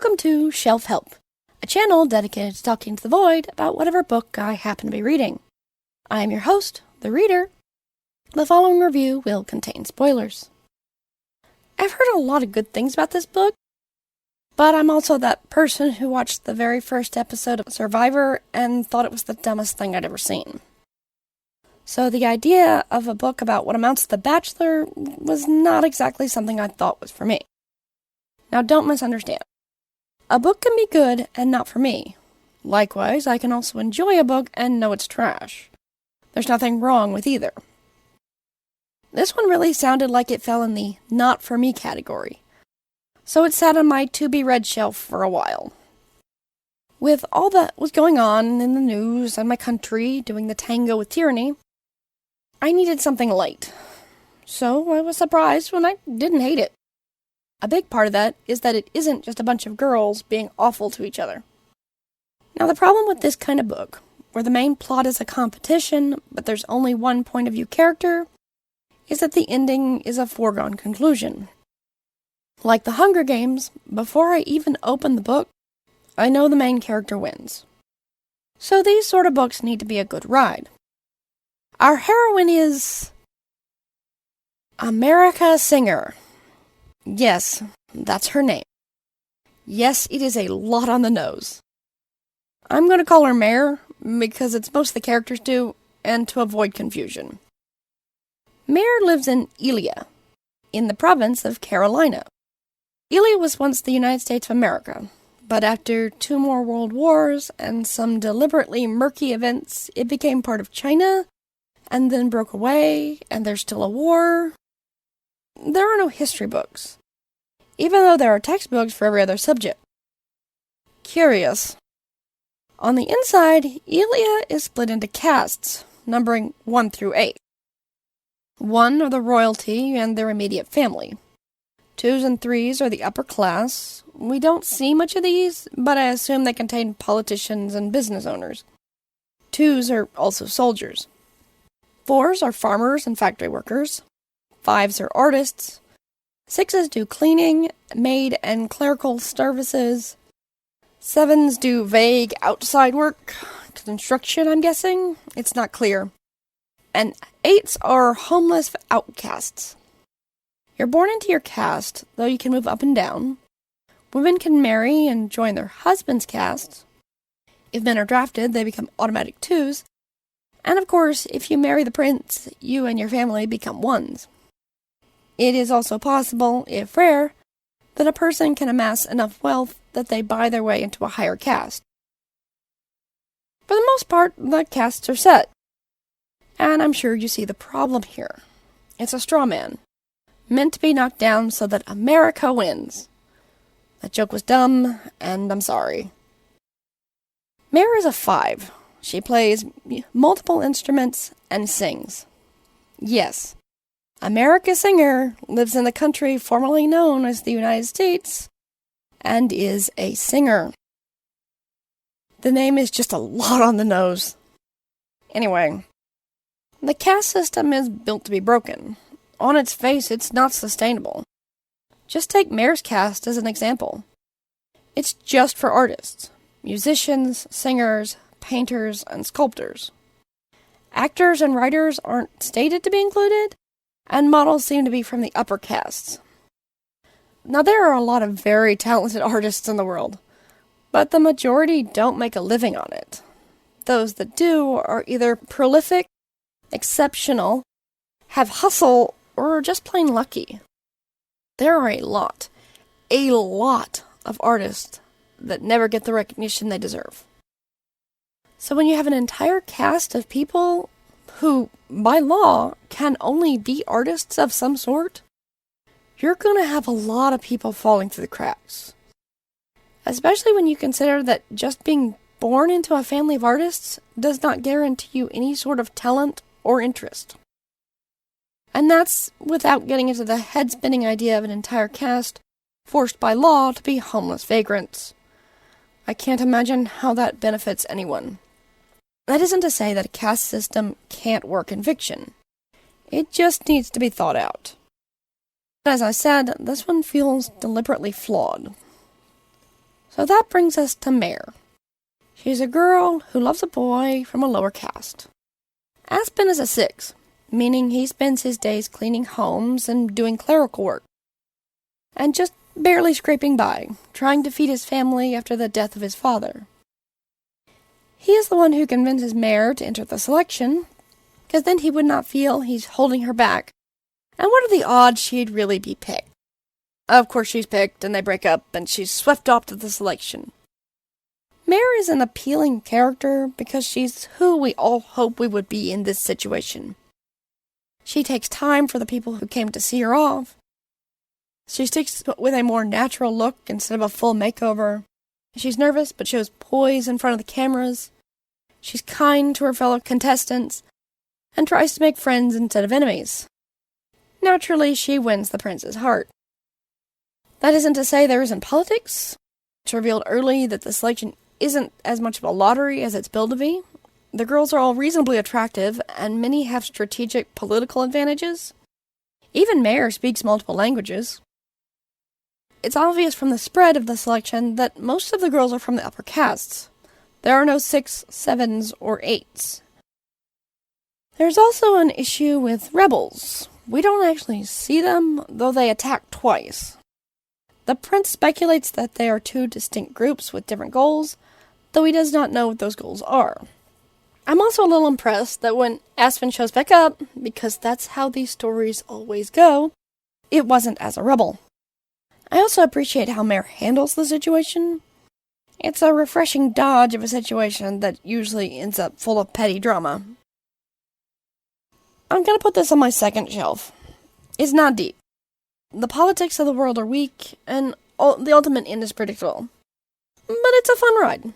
Welcome to Shelf Help, a channel dedicated to talking to the void about whatever book I happen to be reading. I am your host, the reader. The following review will contain spoilers. I've heard a lot of good things about this book, but I'm also that person who watched the very first episode of Survivor and thought it was the dumbest thing I'd ever seen. So the idea of a book about what amounts to The Bachelor was not exactly something I thought was for me. Now don't misunderstand. A book can be good and not for me. Likewise, I can also enjoy a book and know it's trash. There's nothing wrong with either. This one really sounded like it fell in the not for me category, so it sat on my to-be-read shelf for a while. With all that was going on in the news and my country doing the tango with tyranny, I needed something light. So I was surprised when I didn't hate it. A big part of that is that it isn't just a bunch of girls being awful to each other. Now the problem with this kind of book, where the main plot is a competition, but there's only one point of view character, is that the ending is a foregone conclusion. Like the Hunger Games, before I even open the book, I know the main character wins. So these sort of books need to be a good ride. Our heroine is America Singer. Yes, that's her name. Yes, it is a lot on the nose. I'm going to call her Mare, because it's most of the characters do, and to avoid confusion. Mare lives in Elia, in the province of Carolina. Elia was once the United States of America, but after 2 more world wars and some deliberately murky events, it became part of China, and then broke away, and there's still a war. There are no history books, even though there are textbooks for every other subject. Curious. On the inside, Elia is split into castes, numbering 1 through 8. 1 are the royalty and their immediate family. 2s and 3s are the upper class. We don't see much of these, but I assume they contain politicians and business owners. 2s are also soldiers. 4s are farmers and factory workers. 5s are artists. 6s do cleaning, maid, and clerical services. 7s do vague outside work. Construction, I'm guessing? It's not clear. And 8s are homeless outcasts. You're born into your caste, though you can move up and down. Women can marry and join their husband's caste. If men are drafted, they become automatic 2s. And of course, if you marry the prince, you and your family become 1s. It is also possible, if rare, that a person can amass enough wealth that they buy their way into a higher caste. For the most part, the castes are set. And I'm sure you see the problem here. It's a straw man, meant to be knocked down so that America wins. That joke was dumb, and I'm sorry. Mare is a 5. She plays multiple instruments and sings. Yes, America Singer lives in the country formerly known as the United States and is a singer. The name is just a lot on the nose. Anyway, the caste system is built to be broken. On its face, it's not sustainable. Just take Mare's caste as an example. It's just for artists, musicians, singers, painters, and sculptors. Actors and writers aren't stated to be included, and models seem to be from the upper castes. Now, there are a lot of very talented artists in the world, but the majority don't make a living on it. Those that do are either prolific, exceptional, have hustle, or are just plain lucky. There are a lot of artists that never get the recognition they deserve. So when you have an entire cast of people who, by law, can only be artists of some sort, you're going to have a lot of people falling through the cracks. Especially when you consider that just being born into a family of artists does not guarantee you any sort of talent or interest. And that's without getting into the head-spinning idea of an entire cast forced by law to be homeless vagrants. I can't imagine how that benefits anyone. That isn't to say that a caste system can't work in fiction. It just needs to be thought out. As I said, this one feels deliberately flawed. So that brings us to Mare. She's a girl who loves a boy from a lower caste. Aspen is a 6, meaning he spends his days cleaning homes and doing clerical work, and just barely scraping by, trying to feed his family after the death of his father. He is the one who convinces Mare to enter the selection, because then he would not feel he's holding her back. And what are the odds she'd really be picked? Of course she's picked, and they break up, and she's swept off to the selection. Mare is an appealing character because she's who we all hope we would be in this situation. She takes time for the people who came to see her off. She sticks with a more natural look instead of a full makeover. She's nervous but shows poise in front of the cameras. She's kind to her fellow contestants and tries to make friends instead of enemies. Naturally, she wins the prince's heart. That isn't to say there isn't politics. It's revealed early that the selection isn't as much of a lottery as it's billed to be. The girls are all reasonably attractive, and many have strategic political advantages. Even Mare speaks multiple languages. It's obvious from the spread of the selection that most of the girls are from the upper castes. There are no 6, 7s, or 8s. There's also an issue with rebels. We don't actually see them, though they attack twice. The prince speculates that they are 2 distinct groups with different goals, though he does not know what those goals are. I'm also a little impressed that when Aspen shows back up, because that's how these stories always go, it wasn't as a rebel. I also appreciate how Mare handles the situation. It's a refreshing dodge of a situation that usually ends up full of petty drama. I'm gonna put this on my second shelf. It's not deep. The politics of the world are weak, and the ultimate end is predictable. But it's a fun ride.